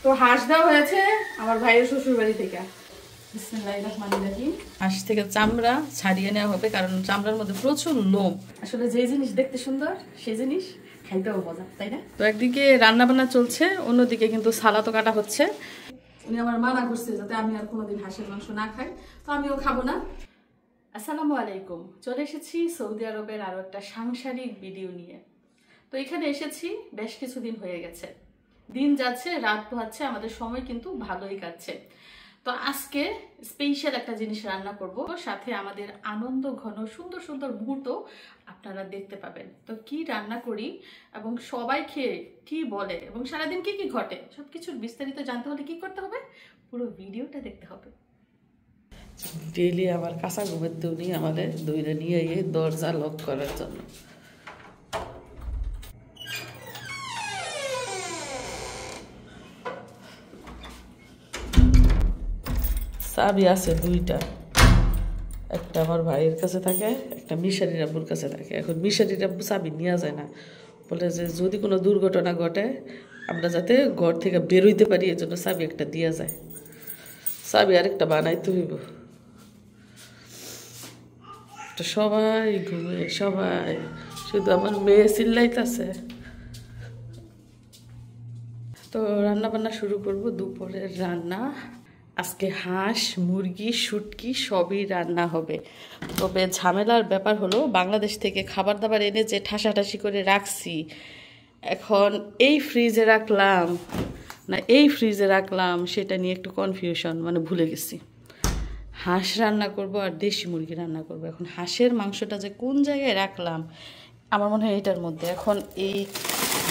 তো হাঁস দেওয়া হয়েছে আমার ভাইয়ের শ্বশুর বাড়ি থেকে। হাঁস থেকে চামড়া ছাড়িয়ে নেওয়া হবে, কারণ চামড়ার মধ্যে প্রচুর লোম। আসলে যে জিনিস দেখতে সুন্দর সেই জিনিস খাইতেও মজা, তাই না? তো একদিকে রান্না বান্না চলছে, অন্যদিকে কিন্তু সালাদও কাটা হচ্ছে। উনি আমার মানা করছে যাতে আমি আর কোনোদিন হাঁসের মাংস না খাই, তো আমিও খাবো না। আসসালামু আলাইকুম, চলে এসেছি সৌদি আরবের আরো একটা সাংসারিক ভিডিও নিয়ে। তো এখানে এসেছি বেশ কিছুদিন হয়ে গেছে, দিন যাচ্ছে রাত পোহাচ্ছে, আমাদের সময় কিন্তু ভালোই কাটছে। তো আজকে স্পেশাল একটা জিনিস রান্না করব, সাথে আমাদের আনন্দ ঘন সুন্দর সুন্দর মুহূর্ত আপনারা দেখতে পাবেন। তো কি রান্না করি এবং সবাই খেয়ে কি বলে এবং সারাদিন কি কি ঘটে সবকিছুর বিস্তারিত জানতে হলে কি করতে হবে, পুরো ভিডিওটা দেখতে হবে। ডেইলি আবার কাঁচা গোবর দুনি আমাদের দইটা নিয়ে এই দরজা লক করার জন্য। চাবি আছে দুইটা, একটা আমার ভাইয়ের কাছে থাকে, একটা মিশারির আব্বুর কাছে থাকে। এখন মিশারির আব্বু চাবি নেওয়া যায় না, বলে যে যদি কোনো দুর্ঘটনা ঘটে আমরা যাতে ঘর থেকে বেরোইতে পারি, এর জন্য চাবি একটা দেওয়া যায়। চাবি আরেকটা বানাইতে হইব। তো সবাই ঘুমে, সবাই, শুধু আমার মেয়ে চিল্লাইতেছে। তো রান্না বান্না শুরু করব, দুপুরের রান্না। আজকে হাঁস, মুরগি, শুটকি সবই রান্না হবে। তবে ঝামেলার ব্যাপার হলো বাংলাদেশ থেকে খাবার দাবার এনে যে ঠাসাঠাসি করে রাখছি, এখন এই ফ্রিজে রাখলাম না এই ফ্রিজে রাখলাম সেটা নিয়ে একটু কনফিউশন, মানে ভুলে গেছি। হাঁস রান্না করব আর দেশি মুরগি রান্না করব। এখন হাঁসের মাংসটা যে কোন জায়গায় রাখলাম, আমার মনে হয় এটার মধ্যে। এখন এই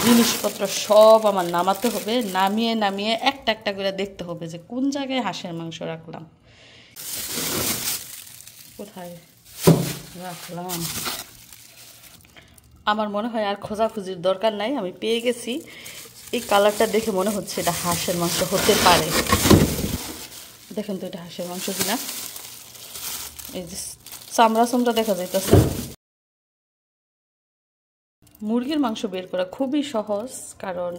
জিনিসপত্র সব আমার নামাতে হবে, নামিয়ে নামিয়ে একটা একটা করে দেখতে হবে যে কোন জায়গায় হাঁসের মাংস রাখলাম, কোথায় রাখলাম। আমার মনে হয় আর খোঁজাখুঁজির দরকার নাই, আমি পেয়ে গেছি। এই কালারটা দেখে মনে হচ্ছে এটা হাঁসের মাংস হতে পারে। দেখেন তো এটা হাঁসের মাংস কিনা। এই যে চামড়া চামড়া দেখা যাইতেছে। মুরগির মাংস বের করা খুবই সহজ, কারণ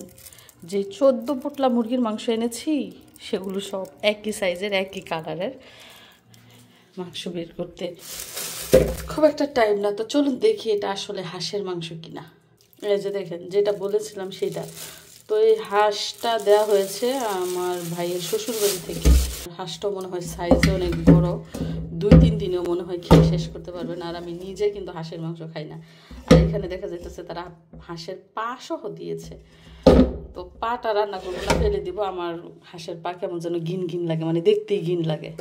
যে 14 পোটলা মুরগির মাংস এনেছি সেগুলো সব একই সাইজের একই কালারের। মাংস বের করতে খুব একটা টাইম না। তো চলুন দেখি এটা আসলে হাঁসের মাংস কিনা। এই যে দেখেন যেটা বলেছিলাম সেটা। তো এই হাঁসটা দেওয়া হয়েছে আমার ভাইয়ের শ্বশুরবাড়ি থেকে। হাঁসটাও মনে হয় সাইজে অনেক বড়, 2-3 দিনেও মনে হয় খেয়ে শেষ করতে পারবেন। আর আমি নিজে কিন্তু হাঁসের মাংস খাই না। আর এখানে দেখা যাইতেছে তারা হাঁসের পা সহ দিয়েছে। তো পাটা রান্না করবো না, ফেলে দিব। আমার হাঁসের পা কেমন যেন ঘিন ঘিন লাগে, মানে দেখতেই ঘিন লাগে।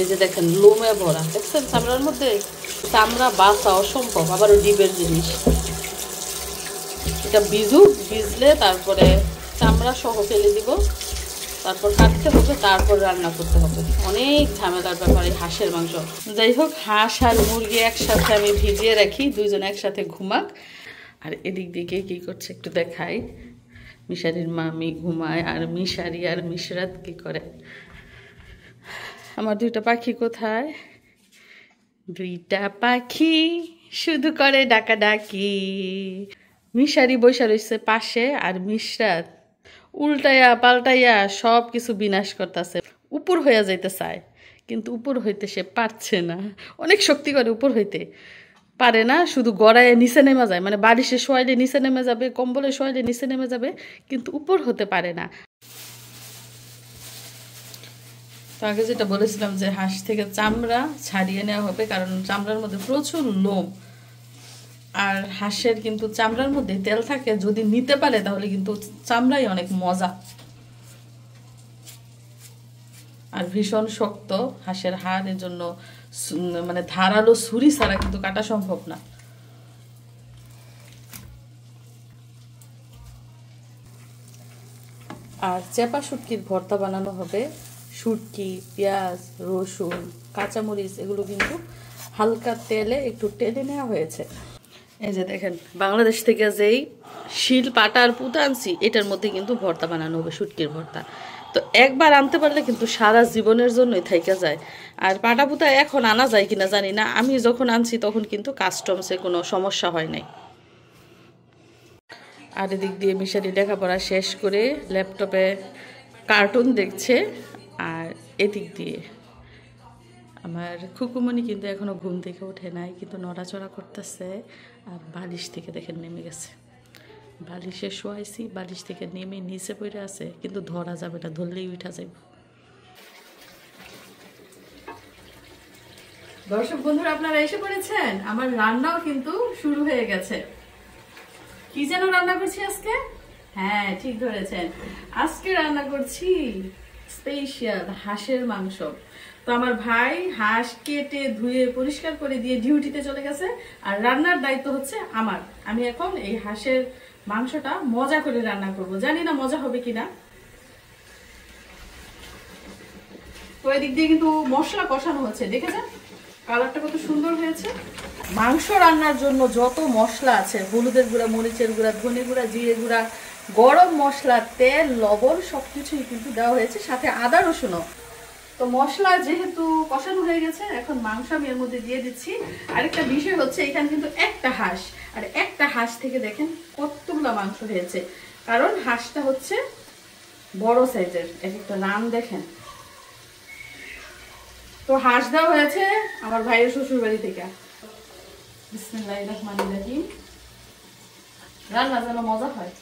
এই যে দেখেন লোমে ভরা, দেখছেন চামড়ার মধ্যে। চামড়া বাঁচা অসম্ভব, আবারও ডিবের জিনিস। এটা ভিজলে তারপরে চামড়া সহ ফেলে দিব, তারপর কাটতে হবে, তারপর রান্না করতে হবে। অনেক ঝামেলার ব্যাপার এই হাঁসের মাংস। যাই হোক, হাঁস আর মুরগি একসাথে আমি ভিজিয়ে রাখি, দুইজন একসাথে ঘুমাক। আর এদিক দিকে কি করছে একটু দেখাই। মিশারির মামি ঘুমায়, আর মিশারি আর মিশরাত কি করে। আমার দুইটা পাখি কোথায়? দুইটা পাখি শুধু করে ডাকাডাকি। মিশারি বৈশা রয়েছে পাশে, আর মিশরাত উল্টাইয়া পাল্টাইয়া সব কিছু বিনাশ করতেছে। উপর হইয়া যাইতে চায়, কিন্তু উপর হইতে সে পারছে না। অনেক শক্তি করে উপর হইতে পারে না, শুধু গড়াইয়ে নিচে নেমে যায়। মানে বালিশে শোয়াইলে নিচে নেমে যাবে, কম্বলে শোয়াইলে নিচে নেমে যাবে, কিন্তু উপর হতে পারে না। তো আগে যেটা বলেছিলাম যে হাঁস থেকে চামড়া ছাড়িয়ে নেওয়া হবে, কারণ চামড়ার মধ্যে প্রচুর লোম। আর হাঁসের কিন্তু চামড়ার মধ্যে তেল থাকে, যদি নিতে পারে তাহলে কিন্তু চামড়াই অনেক মজা। আর ভীষণ শক্ত হাঁসের হাড়, এর জন্য মানে ধারালো ছুরি ছাড়া কিন্তু কাটা সম্ভব না। আর চেপা শুটকির ভর্তা বানানো হবে। শুটকি, পেঁয়াজ, রসুন, কাঁচামরিচ এগুলো কিন্তু হালকা তেলে একটু টেনে নেওয়া হয়েছে। এই যে দেখেন বাংলাদেশ থেকে যেই শিল পাটা আর পুঁতা আনছি, এটার মধ্যে কিন্তু ভর্তা বানানো হবে, শুটকির ভর্তা। তো একবার আনতে পারলে কিন্তু সারা জীবনের জন্যই থাইকা যায়। আর পাটা পুঁতা এখন আনা যায় কিনা জানি না, আমি যখন আনছি তখন কিন্তু কাস্টমসে কোনো সমস্যা হয় নাই। আর এদিক দিয়ে মিশারি লেখাপড়া শেষ করে ল্যাপটপে কার্টুন দেখছে। আর এদিক দিয়ে আমার খুকুমনি কিন্তু এখনো ঘুম থেকে ওঠে নাই, কিন্তু নড়াচড়া করতেছে। আর বালিশ থেকে দেখেন নেমে গেছে, বালিশে শোয়াইছি, বালিশ থেকে নেমে নিচে পড়ে আছে, কিন্তু ধরা যাবে না, ধরলেই উঠা যাবে। দর্শক বন্ধুরা, আপনারা এসে পড়েছেন, আমার রান্নাও কিন্তু শুরু হয়ে গেছে। কি যেন রান্না করছি আজকে? হ্যাঁ, ঠিক ধরেছেন, আজকে রান্না করছি স্পেশাল হাঁসের মাংস। তো আমার ভাই হাঁস কেটে ধুয়ে পরিষ্কার করে দিয়ে ডিউটিতে চলে গেছে, আর রান্নার দায়িত্ব হচ্ছে আমার। আমি এখন এই হাঁসের মাংসটা মজা করে রান্না করব, জানি না মজা হবে কিনা। তো এদিক দিয়ে কিন্তু মশলা কষানো হচ্ছে, দেখেছেন কালারটা কত সুন্দর হয়েছে। মাংস রান্নার জন্য যত মশলা আছে, হলুদের গুঁড়া, মরিচের গুঁড়া, ধনে গুঁড়া, জিরে গুঁড়া, গরম মশলা, তেল, লবণ সবকিছুই কিন্তু দেওয়া হয়েছে, সাথে আদা রসুনও। তো মশলা যেহেতু কষানো হয়ে গেছে, এখন মাংস আমি এর মধ্যে দিয়ে দিচ্ছি। আরেকটা বিষয় হচ্ছে, এখানে কিন্তু একটা হাঁস, আর একটা হাঁস থেকে দেখেন কতগুলো মাংস হয়েছে, কারণ হাঁসটা হচ্ছে বড় সাইজের। এক একটা রান দেখেন। তো হাঁস দেওয়া হয়েছে আমার ভাইয়ের শ্বশুর বাড়ি থেকে। বিসমিল্লাহির রহমানির রহিম। রান্না যেন মজা হয়।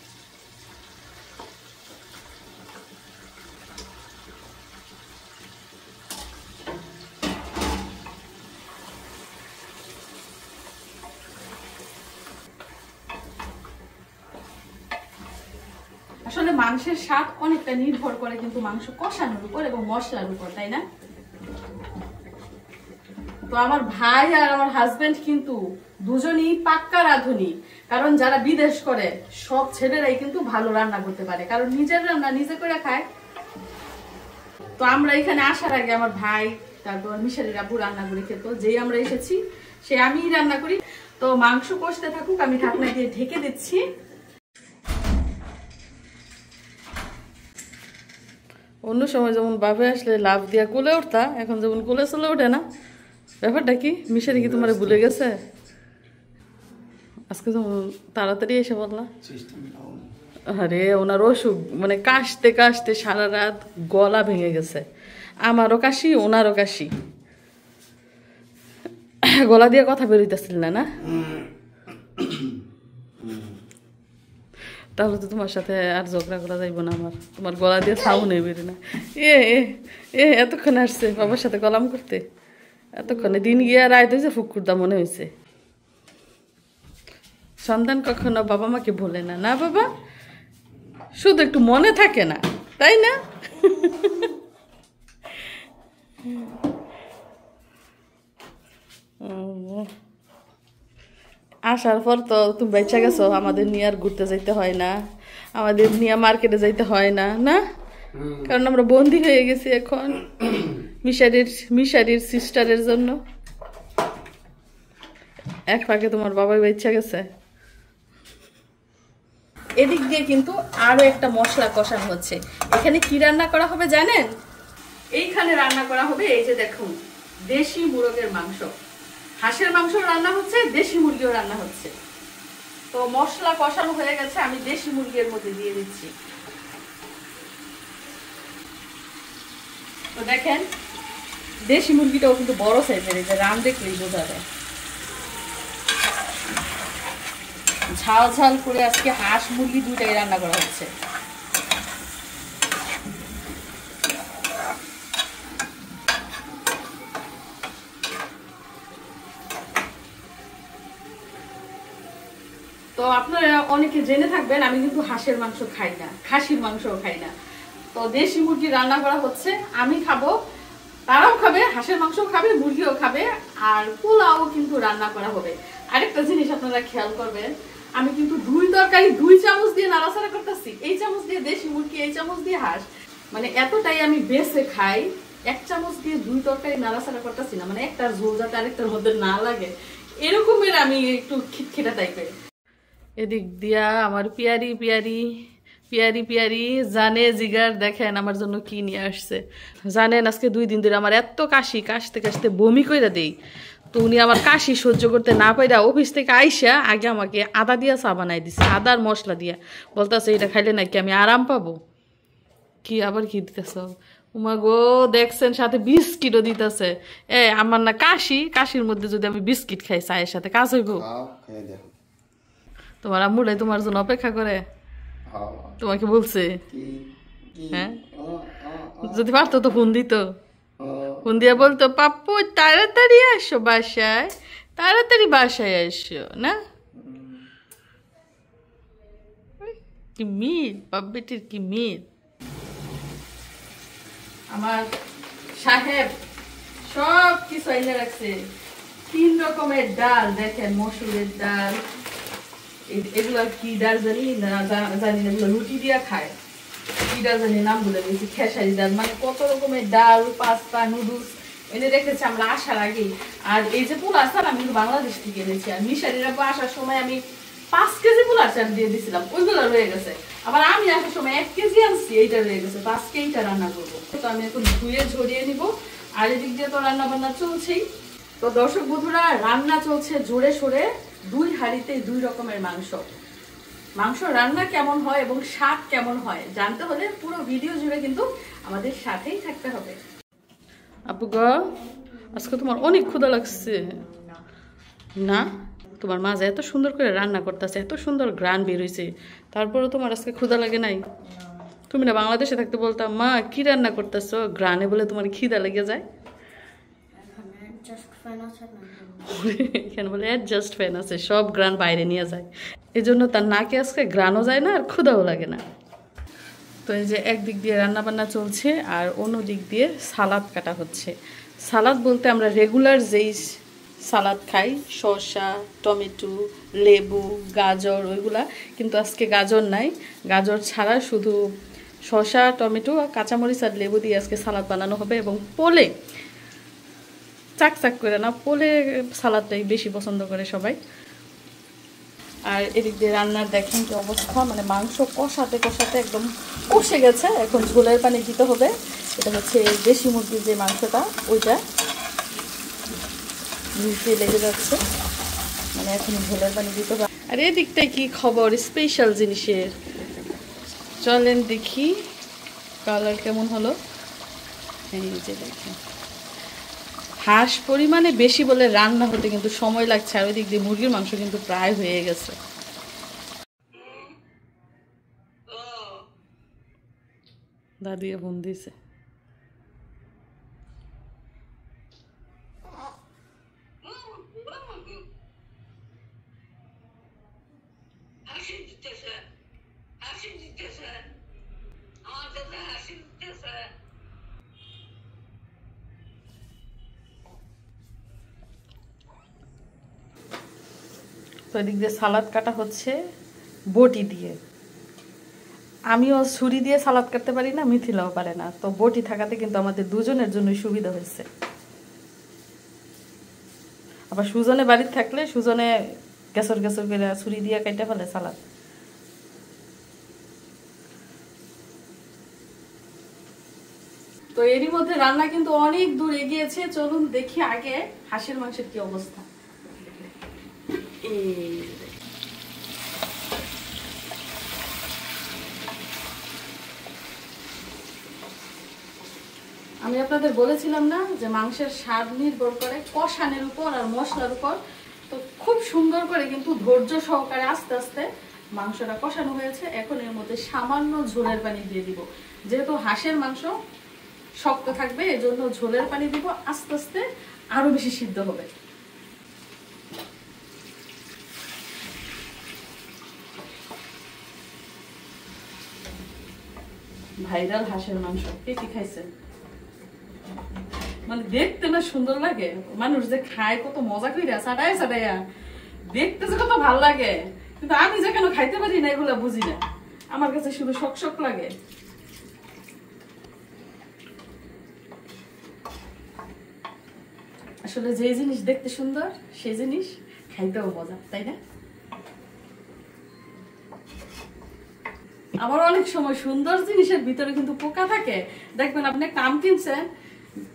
আসলে মাংসের স্বাদ অনেকটা নির্ভর করে কিন্তু মাংস কষানোর উপর এবং মশলার উপর, তাই না? তো আমার ভাই আর আমার হাজবেন্ড কিন্তু দুজনই পাক্কা রাঁধুনি, কারণ যারা বিদেশ করে সব ছেলেরাই কিন্তু ভালো রান্না করতে পারে, কারণ নিজের রান্না নিজে করে খায়। তো আমরা এখানে আসার আগে আমার ভাই, তারপর মিশারির আব্বু রান্না করে খেত, যেই আমরা এসেছি সে আমিই রান্না করি। তো মাংস কষতে থাকুক, আমি ঢাকনা দিয়ে ঢেকে দিচ্ছি। অন্য সময় যেমন বাপে আসলে লাভ দিয়া কোলে উঠতা, এখন যেমন কোলে চলে ওঠে না। ব্যাপারটা কি? মিশারি কি তোমার ভুলে গেছে? আজকে যেমন তাড়াতাড়ি এসে বললা। আরে ওনার অসুখ, মানে কাশতে কাশতে সারা রাত গলা ভেঙে গেছে। আমারও কাশি, ওনারও কাশি, গলা দিয়ে কথা বেরোইতেছিল না। না তাহলে তো তোমার সাথে আর ঝগড়া করা যাইব না আমার, তোমার গলা দিয়ে সাউন্ড বেরো না। এ এ এতক্ষণে আসছে বাবার সাথে গলাম করতে, এতক্ষণে দিন গিয়া রাত হয়েছে, ফুকুরদা মনে হয়েছে। সন্তান কখনো বাবা মাকে ভোলে না, না বাবা? শুধু একটু মনে থাকে না, তাই না? আসার পর তো তুমি বেঁচে গেছো, আমাদের নিয়ে আর ঘুরতে যাইতে হয় না, আমাদের নিয়ে মার্কেটে যাইতে হয় না, না? কারণ আমরা বন্দি হয়ে গেছি এখন মিশারির সিস্টারের জন্য। এক ফাঁকে তোমার বাবাই বেঁচে গেছে। এদিক দিয়ে কিন্তু আরো একটা মশলা কষানো হচ্ছে। এখানে কি রান্না করা হবে জানেন? এইখানে রান্না করা হবে, এই যে দেখুন, দেশি মুরগের মাংস। হাঁসের মাংস রান্না হচ্ছে, দেশি মুরগিও রান্না হচ্ছে। তো মশলা কষানো হয়ে গেছে, আমি দেশি মুরগির মধ্যে দিয়ে দিচ্ছি। তো দেখেন দেশি মুরগিটাও কিন্তু বড় সাইজের, এই যে রান দেখলেই বোঝা যায়। ঝাল ঝাল করে আজকে হাঁস মুরগি দুটাই রান্না করা হচ্ছে। তো আপনারা অনেকে জেনে থাকবেন, আমি কিন্তু হাঁসের মাংস খাই না, খাসির মাংসও খাই না। তো দেশি মুরগি রান্না করা হচ্ছে, আমি খাবো, তারাও খাবে, হাঁসের মাংসও খাবে, মুরগিও খাবে, আর পোলাও কিন্তু রান্না করা হবে। আরেকটা জিনিস আপনারা খেয়াল করবেন, আমি কিন্তু দুই তরকারি 2 চামচ দিয়ে নাড়াচাড়া করতেছি। এই চামচ দিয়ে দেশি মুরগি, এই চামচ দিয়ে হাঁস, মানে এতটাই আমি বেছে খাই। 1 চামচ দিয়ে 2 তরকারি নাড়াচাড়া করতেছি না, মানে একটার ঝোল যাতে আরেকটার মধ্যে না লাগে, এরকমের আমি একটু খিটখিটা টাইপের। এদিক দিয়া আমার পিয়ারি পিয়ারি পিয়ারি পিয়ারি জানে জিগার দেখেন আমার জন্য কি নিয়ে আসছে। জানেন আজকে 2 দিন ধরে আমার এত কাশতে কাশতে বমি কইরা দেই। তো উনি আমার কাশি সহ্য করতে না পাইরা অফিস থেকে আইসা আগে আমাকে আদা দিয়া চা বানাই দিছে, আদার মশলা দিয়া, বলতেছে এটা খাইলে নাকি আমি আরাম পাবো। কি আবার কি দিতেছ? উমা গো, দেখছেন সাথে বিস্কিটও দিতেছে। আমার না কাশির মধ্যে যদি আমি বিস্কিট খাই চায়ের সাথে কাজ হইব? তোমার আম্মুরাই তোমার জন্য অপেক্ষা করে, তোমাকে বলছে। হ্যাঁ, যদি পারতো তো ফোন দিত, ফোন দিয়ে বলতো পাপ্পু তাড়াতাড়ি আসো বাসায়, তাড়াতাড়ি বাসায় আসো না। কি মিল বাব্বিটির, কি মিল। আমার সাহেব সব কিছু এনে রাখছে, 3 রকমের ডাল দেখেন, মসুরের ডাল, এগুলো কি ডাল জানি না, জানি না, এগুলো রুটি দিয়া খায়, কি ডাল জানি নাম বলে গেছি, খেসারি ডাল, মানে কত রকমের ডাল, পাস্তা, নুডলস এনে রেখেছি আমরা আসার আগেই। আর এই যে পোলার চাল আমি কিন্তু বাংলাদেশ থেকে এনেছি, আর মিশারির আপু আসার সময় আমি 5 কেজি পোলার চাল দিয়ে দিয়েছিলাম, ওইগুলো রয়ে গেছে। আবার আমি আসার সময় 1 কেজি আনছি, এইটা রয়ে গেছে, তো আজকে এইটা রান্না করবো। তো আমি এখন ধুয়ে ঝরিয়ে নিব, আর এদিক দিয়ে তো রান্না বান্না চলছেই। তো দর্শক বন্ধুরা, রান্না চলছে জোরে সোরে, 2 হাঁড়িতে 2 রকমের মাংস। মাংস রান্না কেমন হয় এবং স্বাদ কেমন হয় জানতে হলে পুরো ভিডিও জুড়ে কিন্তু আমাদের সাথেই থাকতে হবে। আপু গো, আজকে তোমার অনেক ক্ষুধা লাগছে না? তোমার মা যে এত সুন্দর করে রান্না করতেছে, এত সুন্দর গ্রান বের হয়েছে, তারপরও তোমার আজকে ক্ষুধা লাগে নাই? তুমি না বাংলাদেশে থাকতে বলতাম মা কি রান্না করতেছো, গ্রানে বলে তোমার খিদা লেগে যায়। এখানে বলে অ্যাডজাস্ট ফ্যান আছে, সব গ্রান বাইরে নিয়ে যায়, এই জন্য তার নাকে আজকে গ্রানও যায় না আর ক্ষুধাও লাগে না। তো এই যে একদিক দিয়ে রান্না বান্না চলছে আর অন্য দিক দিয়ে সালাদ কাটা হচ্ছে। সালাদ বলতে আমরা রেগুলার যেই সালাদ খাই, শসা, টমেটো, লেবু, গাজর, ওইগুলা, কিন্তু আজকে গাজর নাই, গাজর ছাড়া শুধু শসা, টমেটো, কাঁচামরিচ আর লেবু দিয়ে আজকে সালাদ বানানো হবে। এবং পোলে, চাক চাক করে না, পোলে সালাদটাই বেশি পছন্দ করে সবাই। আর এদিক দিয়ে রান্নার দেখেন কি অবস্থা, মানে মাংস কষাতে কষাতে একদম কষে গেছে, এখন ঝোলের পানি দিতে হবে। এটা হচ্ছে দেশি মুরগির যে মাংসটা, ওইটা নিচে লেগে যাচ্ছে, মানে এখন ঝোলের পানি দিতে হবে। আর এদিকটায় কি খবর স্পেশাল জিনিসের, চলেন দেখি কালার কেমন হলো। এই যে দেখেন, হাঁস পরিমাণে বেশি বলে রান্না হতে কিন্তু সময় লাগছে, আর ওই দিক দিয়ে মুরগির মাংস কিন্তু প্রায় হয়ে গেছে। দাদিয়ে ফোন দিছে। তো এদিক দিয়ে সালাদ কাটা হচ্ছে বটি দিয়ে। আমিও ছুরি দিয়ে সালাদ কাটতে পারি না, মিথিলাও পারে না, তো বটি থাকাতে কিন্তু আমাদের দুজনের জন্যই সুবিধা হয়েছে। আবার সুজনে বাড়িতে থাকলে সুজনে গ্যাসর গ্যাসর করে ছুরি দিয়ে কেটে ফেলে সালাদ। তো এরই মধ্যে রান্না কিন্তু অনেক দূর এগিয়েছে, চলুন দেখি আগে হাঁসের মাংসের কি অবস্থা। আমি আপনাদের বলেছিলাম না যে মাংসের স্বাদ নির্ভর করে কষানের উপর আর মশলার উপর। তো খুব সুন্দর করে কিন্তু ধৈর্য সহকারে আস্তে আস্তে মাংসটা কষানো হয়েছে। এখন এর মধ্যে সামান্য ঝোলের পানি দিয়ে দিব, যেহেতু হাঁসের মাংস শক্ত থাকবে, এজন্য ঝোলের পানি দিব, আস্তে আস্তে আরো বেশি সিদ্ধ হবে। ভাইরাল হাঁসের মাংস কে কি খাইছেন? মানে দেখতে না সুন্দর লাগে, মানুষ যে খায় কত মজা কইরা সাটায় সাটাইয়া, দেখতে যে কত ভালো লাগে, কিন্তু আমি যে কেন খাইতে পারি না এগুলা বুঝি না, আমার কাছে শুধু শক শক লাগে। আসলে যে জিনিস দেখতে সুন্দর সেই জিনিস খাইতেও মজা, তাই না? আমার অনেক সময় সুন্দর জিনিসের ভিতরে কিন্তু পোকা থাকে। দেখবেন আপনি একটা আম কিনছেন,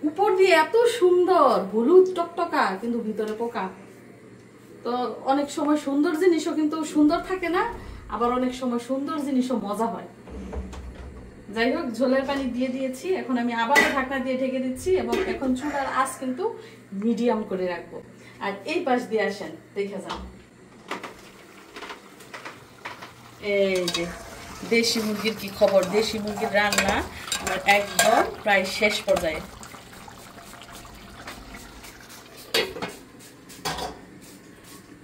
উপর দিয়ে এত সুন্দর হলুদ টকটকা, কিন্তু ভিতরে পোকা। তো অনেক সময় সুন্দর জিনিসও কিন্তু সুন্দর থাকে না, আবার অনেক সময় সুন্দর জিনিসও মজা হয়। যাই হোক, ঝোলের পানি দিয়ে দিয়েছি, এখন আমি আবারও ঢাকনা দিয়ে ঢেকে দিচ্ছি এবং এখন চুলার আঁচ কিন্তু মিডিয়াম করে রাখবো। আর এই পাশ দিয়ে আসেন, দেখে যান, এই যে দেশি মুরগির কি খবর। দেশি মুরগির রান্না আমার একদম প্রায় শেষ পর্যায়ে।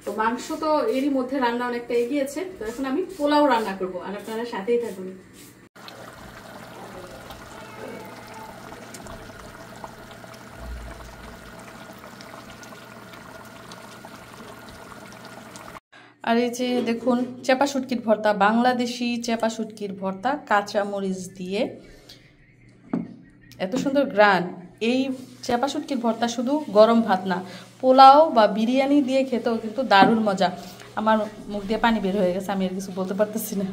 তো মাংস তো এরই মধ্যে রান্না অনেকটা এগিয়েছে, তো এখন আমি পোলাও রান্না করবো, আর আপনারা সাথেই থাকুন। আর এই যে দেখুন, চেপা শুটকির ভর্তা, বাংলাদেশি চেপা শুটকির ভর্তা কাঁচা মরিচ দিয়ে, এত সুন্দর গ্রান। এই চেপা শুটকির ভর্তা শুধু গরম ভাত না, পোলাও বা বিরিয়ানি দিয়ে খেতেও কিন্তু দারুণ মজা। আমার মুখ দিয়ে পানি বের হয়ে গেছে, আমি আর কিছু বলতে পারতেছি না।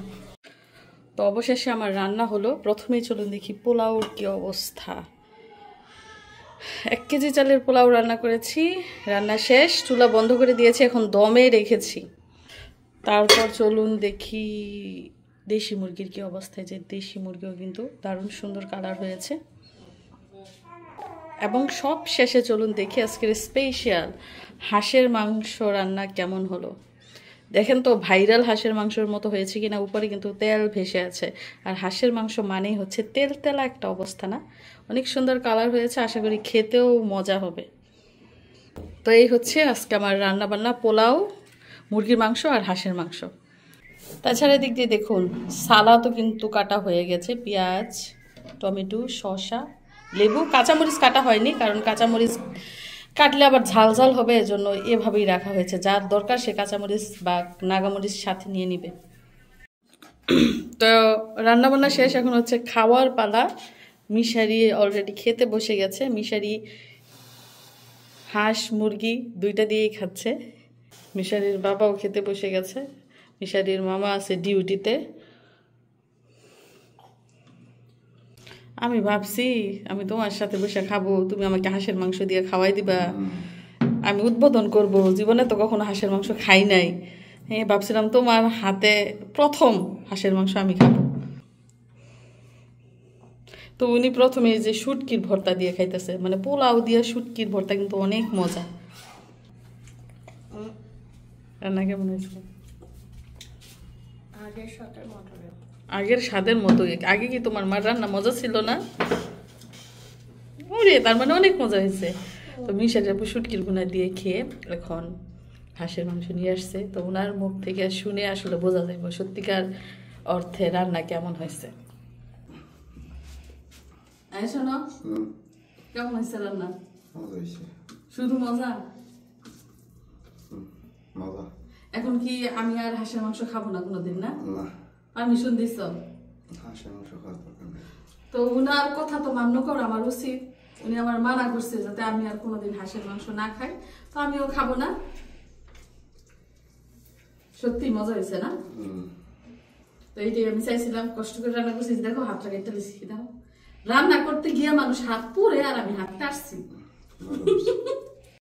তো অবশেষে আমার রান্না হলো। প্রথমেই চলুন দেখি পোলাওর কি অবস্থা। 1 কেজি চালের পোলাও রান্না করেছি, রান্না শেষ, চুলা বন্ধ করে দিয়েছি, এখন দমে রেখেছি। তারপর চলুন দেখি দেশি মুরগির কি অবস্থায়। যে দেশি মুরগিও কিন্তু দারুণ সুন্দর কালার হয়েছে। এবং সব শেষে চলুন দেখি আজকের স্পেশাল হাঁসের মাংস রান্না কেমন হলো। দেখেন তো ভাইরাল হাঁসের মাংসের মতো হয়েছে কিনা, উপরে কিন্তু তেল ভেসে আছে। আর হাঁসের মাংস মানেই হচ্ছে তেল তেলা একটা অবস্থা না। অনেক সুন্দর কালার হয়েছে, আশা করি খেতেও মজা হবে। তো এই হচ্ছে আজকে আমার রান্না বান্না, পোলাও, মুরগির মাংস আর হাঁসের মাংস। তাছাড়া দিক দিয়ে দেখুন সালাদও কিন্তু কাটা হয়ে গেছে, পেঁয়াজ, টমেটো, শসা, লেবু, কাঁচামরিচ কাটা হয়নি, কারণ কাঁচামরিচ কাটলে আবার ঝাল ঝাল হবে, এজন্য এভাবেই রাখা হয়েছে। যার দরকার সে কাঁচামরিচ বা নাগামরিচ সাথে নিয়ে নিবে। তো রান্নাবান্না শেষ, এখন হচ্ছে খাওয়ার পালা। মিশারি অলরেডি খেতে বসে গেছে। মিশারি হাঁস মুরগি দুইটা দিয়েই খাচ্ছে। মিশারির বাবাও খেতে বসে গেছে, মিশারির মামা আছে ডিউটিতে। আমি ভাবছি আমি তোমার সাথে বসে খাবো, তুমি আমাকে হাঁসের মাংস দিয়ে খাওয়াই দিবা, আমি উদ্বোধন করব। জীবনে তো কখনো হাঁসের মাংস খাই নাই, হ্যাঁ ভাবছিলাম তোমার হাতে প্রথম হাঁসের মাংস আমি খাবো। তো উনি প্রথমে যে শুটকির ভর্তা দিয়ে খাইতেছে, মানে পোলাও দিয়ে শুটকির ভর্তা কিন্তু অনেক মজা। রান্না কেমন হয়েছিল? আগের স্বাদের মতো। আগে কি তোমার মার রান্না মজা ছিল না? ওরে, তার মানে অনেক মজা হয়েছে। তো মিশার আপু শুটকির গুনা দিয়ে খেয়ে এখন হাঁসের মাংস নিয়ে আসছে। তো ওনার মুখ থেকে শুনে আসলে বোঝা যাবে সত্যিকার অর্থে রান্না কেমন হয়েছে। শোনো, কেমন হয়েছে রান্না? শুধু মজা? এখন কি আমি আর হাঁসের মাংস খাবো না কোনোদিন? না, পারমিশন দিছ? তো উনার কথা তো মান্য করা আমার উচিত। উনি আমার মানা করছে যাতে আমি আর কোনোদিন হাঁসের মাংস না খাই, তো আমিও খাবো না। সত্যি মজা হয়েছে না? তো এইটাই আমি চাইছিলাম, কষ্ট করে রান্না করছি। দেখো হাতটা কেটে লিখি দাও, রান্না করতে গিয়ে মানুষ হাত পুড়ে আর আমি হাত কাটছি।